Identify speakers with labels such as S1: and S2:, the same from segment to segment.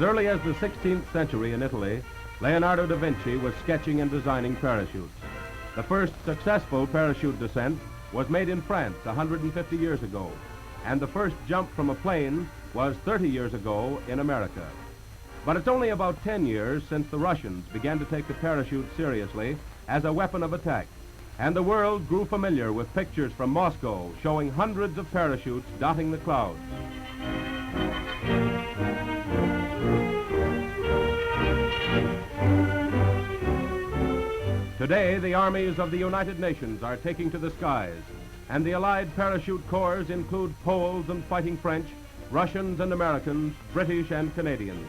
S1: early as the 16th century in Italy, Leonardo da Vinci was sketching and designing parachutes. The first successful parachute descent was made in France 150 years ago, and the first jump from a plane was 30 years ago in America. But it's only about 10 years since the Russians began to take the parachute seriously as a weapon of attack, and the world grew familiar with pictures from Moscow showing hundreds of parachutes dotting the clouds. Today, the armies of the United Nations are taking to the skies, and the Allied parachute corps include Poles and fighting French, Russians and Americans, British and Canadians.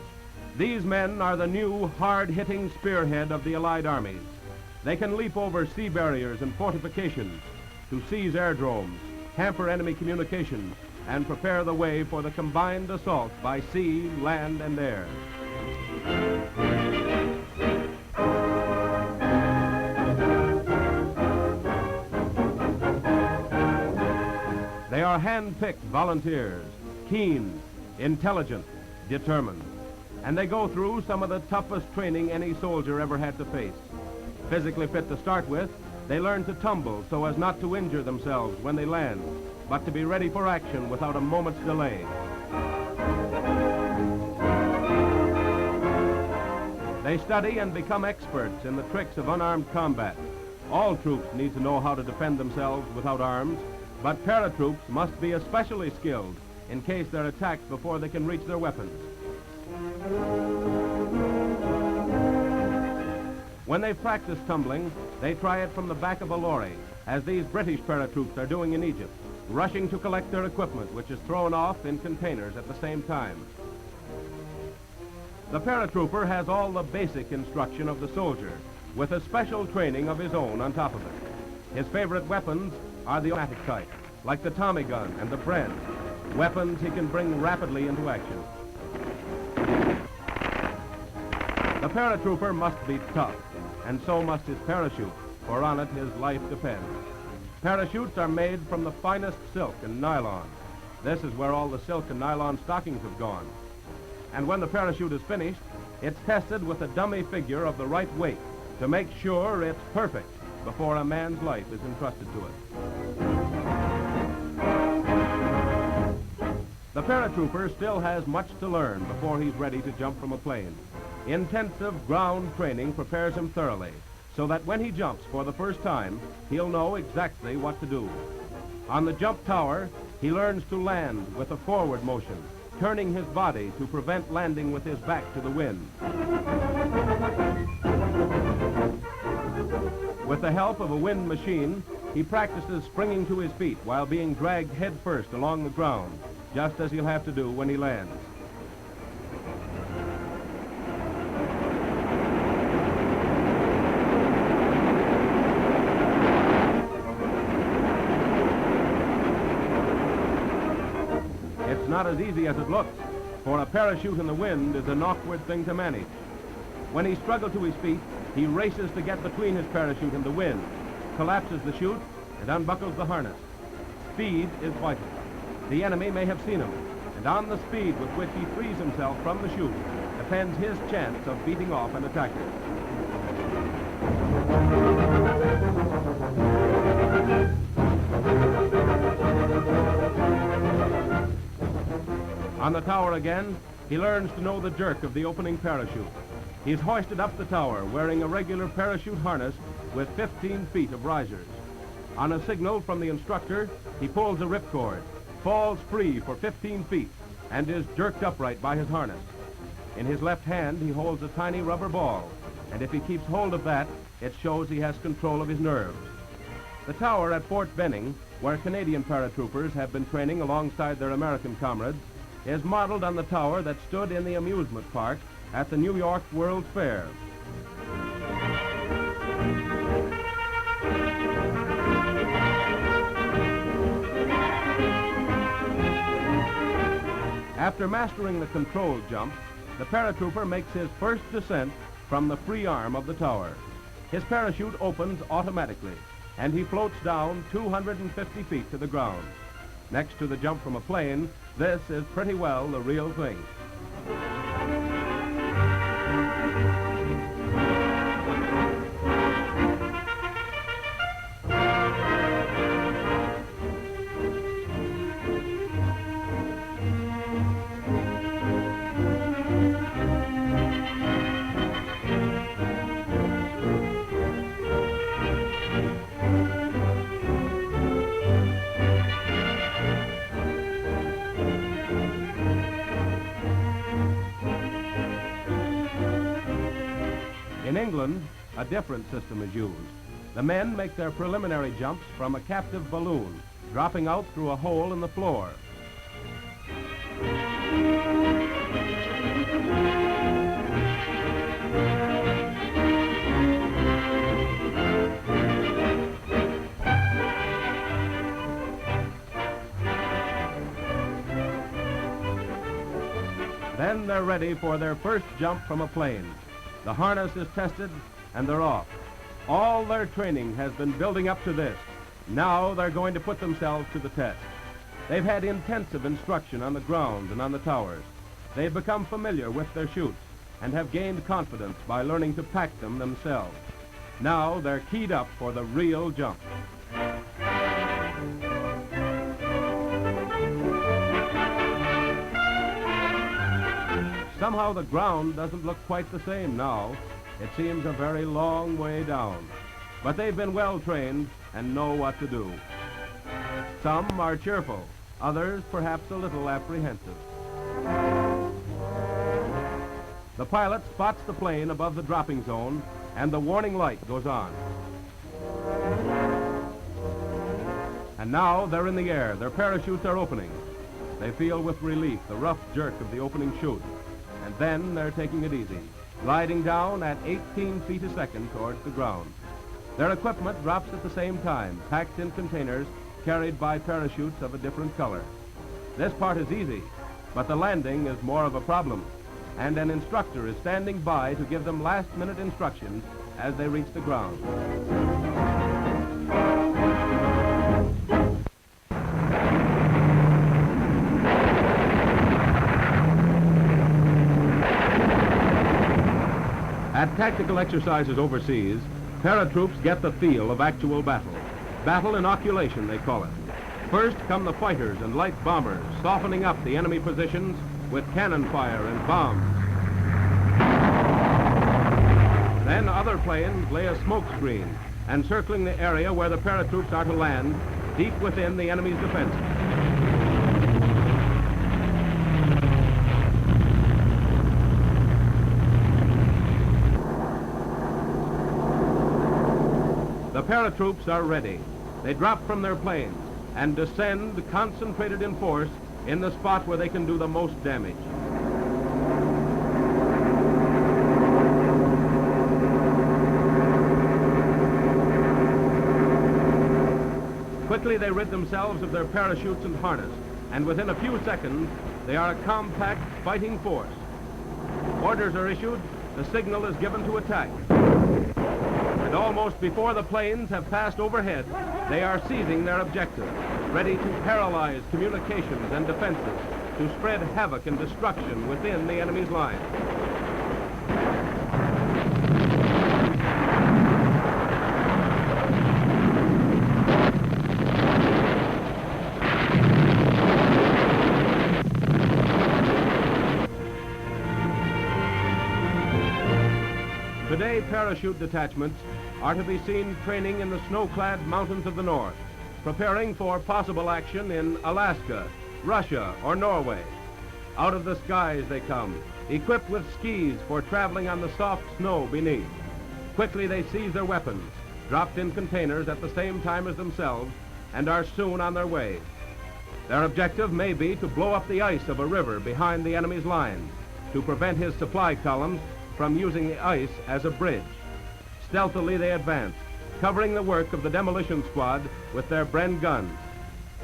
S1: These men are the new, hard-hitting spearhead of the Allied armies. They can leap over sea barriers and fortifications to seize aerodromes, hamper enemy communications, and prepare the way for the combined assault by sea, land, and air. They are hand-picked volunteers, keen, intelligent, determined. And they go through some of the toughest training any soldier ever had to face. Physically fit to start with, they learn to tumble so as not to injure themselves when they land, but to be ready for action without a moment's delay. They study and become experts in the tricks of unarmed combat. All troops need to know how to defend themselves without arms, but paratroops must be especially skilled in case they're attacked before they can reach their weapons. When they've practiced tumbling, they try it from the back of a lorry, as these British paratroops are doing in Egypt, rushing to collect their equipment, which is thrown off in containers at the same time. The paratrooper has all the basic instruction of the soldier, with a special training of his own on top of it. His favorite weapons are the automatic type, like the Tommy gun and the Bren, weapons he can bring rapidly into action. The paratrooper must be tough, and so must his parachute, for on it his life depends. Parachutes are made from the finest silk and nylon. This is where all the silk and nylon stockings have gone. And when the parachute is finished, it's tested with a dummy figure of the right weight to make sure it's perfect before a man's life is entrusted to it. The paratrooper still has much to learn before he's ready to jump from a plane. Intensive ground training prepares him thoroughly, so that when he jumps for the first time, he'll know exactly what to do. On the jump tower, he learns to land with a forward motion, turning his body to prevent landing with his back to the wind. With the help of a wind machine, he practices springing to his feet while being dragged head first along the ground, just as he'll have to do when he lands. It's not as easy as it looks, for a parachute in the wind is an awkward thing to manage. When he struggles to his feet, he races to get between his parachute and the wind, collapses the chute, and unbuckles the harness. Speed is vital. The enemy may have seen him, and on the speed with which he frees himself from the chute depends his chance of beating off an attacker. On the tower again, he learns to know the jerk of the opening parachute. He's hoisted up the tower wearing a regular parachute harness with 15 feet of risers. On a signal from the instructor, he pulls a ripcord, falls free for 15 feet, and is jerked upright by his harness. In his left hand, he holds a tiny rubber ball, and if he keeps hold of that, it shows he has control of his nerves. The tower at Fort Benning, where Canadian paratroopers have been training alongside their American comrades, is modeled on the tower that stood in the amusement park at the New York World's Fair. After mastering the control jump, the paratrooper makes his first descent from the free arm of the tower. His parachute opens automatically, and he floats down 250 feet to the ground. Next to the jump from a plane, this is pretty well the real thing. In England, a different system is used. The men make their preliminary jumps from a captive balloon, dropping out through a hole in the floor. Then they're ready for their first jump from a plane. The harness is tested and they're off. All their training has been building up to this. Now they're going to put themselves to the test. They've had intensive instruction on the ground and on the towers. They've become familiar with their chutes and have gained confidence by learning to pack them themselves. Now they're keyed up for the real jump. Somehow the ground doesn't look quite the same now. It seems a very long way down. But they've been well trained and know what to do. Some are cheerful, others perhaps a little apprehensive. The pilot spots the plane above the dropping zone and the warning light goes on. And now they're in the air. Their parachutes are opening. They feel with relief the rough jerk of the opening chute. And then they're taking it easy, gliding down at 18 feet a second towards the ground. Their equipment drops at the same time, packed in containers carried by parachutes of a different color. This part is easy, but the landing is more of a problem, and an instructor is standing by to give them last-minute instructions as they reach the ground. At tactical exercises overseas, paratroops get the feel of actual battle. Battle inoculation, they call it. First come the fighters and light bombers, softening up the enemy positions with cannon fire and bombs. Then other planes lay a smoke screen, encircling the area where the paratroops are to land, deep within the enemy's defenses. The paratroops are ready. They drop from their planes and descend concentrated in force in the spot where they can do the most damage. Quickly they rid themselves of their parachutes and harness, and within a few seconds they are a compact fighting force. Orders are issued, the signal is given to attack. And almost before the planes have passed overhead, they are seizing their objective, ready to paralyze communications and defenses, to spread havoc and destruction within the enemy's lines. Today, parachute detachments are to be seen training in the snow-clad mountains of the north, preparing for possible action in Alaska, Russia, or Norway. Out of the skies they come, equipped with skis for traveling on the soft snow beneath. Quickly they seize their weapons, dropped in containers at the same time as themselves, and are soon on their way. Their objective may be to blow up the ice of a river behind the enemy's lines, to prevent his supply columns from using the ice as a bridge. Stealthily they advance, covering the work of the demolition squad with their Bren guns.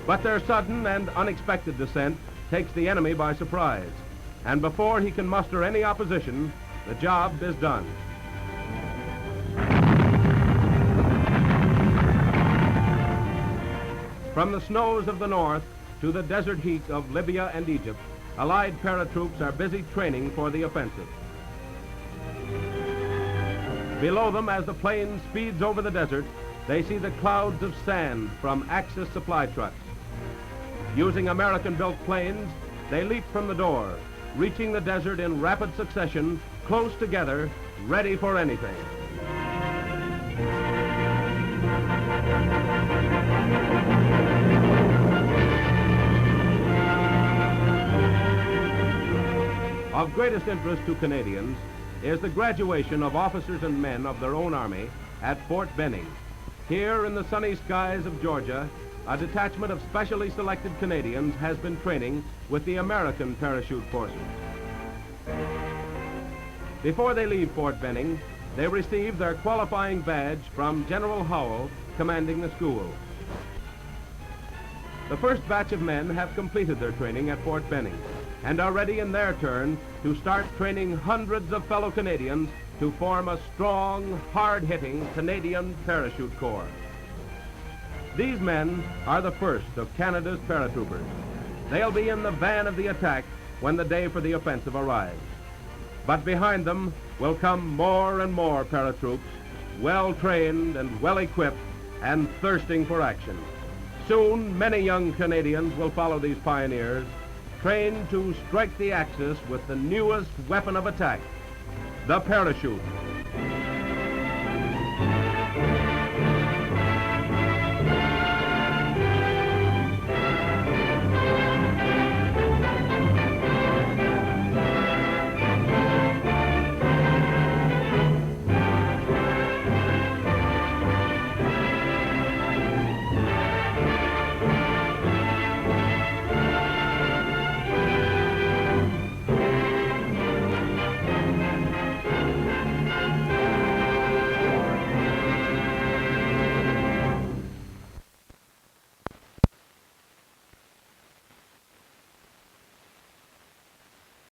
S1: But their sudden and unexpected descent takes the enemy by surprise, and before he can muster any opposition, the job is done. From the snows of the north to the desert heat of Libya and Egypt, Allied paratroops are busy training for the offensive. Below them, as the plane speeds over the desert, they see the clouds of sand from Axis supply trucks. Using American-built planes, they leap from the door, reaching the desert in rapid succession, close together, ready for anything. Of greatest interest to Canadians, is the graduation of officers and men of their own army at Fort Benning. Here in the sunny skies of Georgia, a detachment of specially selected Canadians has been training with the American parachute forces. Before they leave Fort Benning, they receive their qualifying badge from General Howell, commanding the school. The first batch of men have completed their training at Fort Benning and are ready in their turn to start training hundreds of fellow Canadians to form a strong, hard-hitting Canadian Parachute Corps. These men are the first of Canada's paratroopers. They'll be in the van of the attack when the day for the offensive arrives. But behind them will come more and more paratroops, well-trained and well-equipped and thirsting for action. Soon, many young Canadians will follow these pioneers, trained to strike the Axis with the newest weapon of attack, the parachute.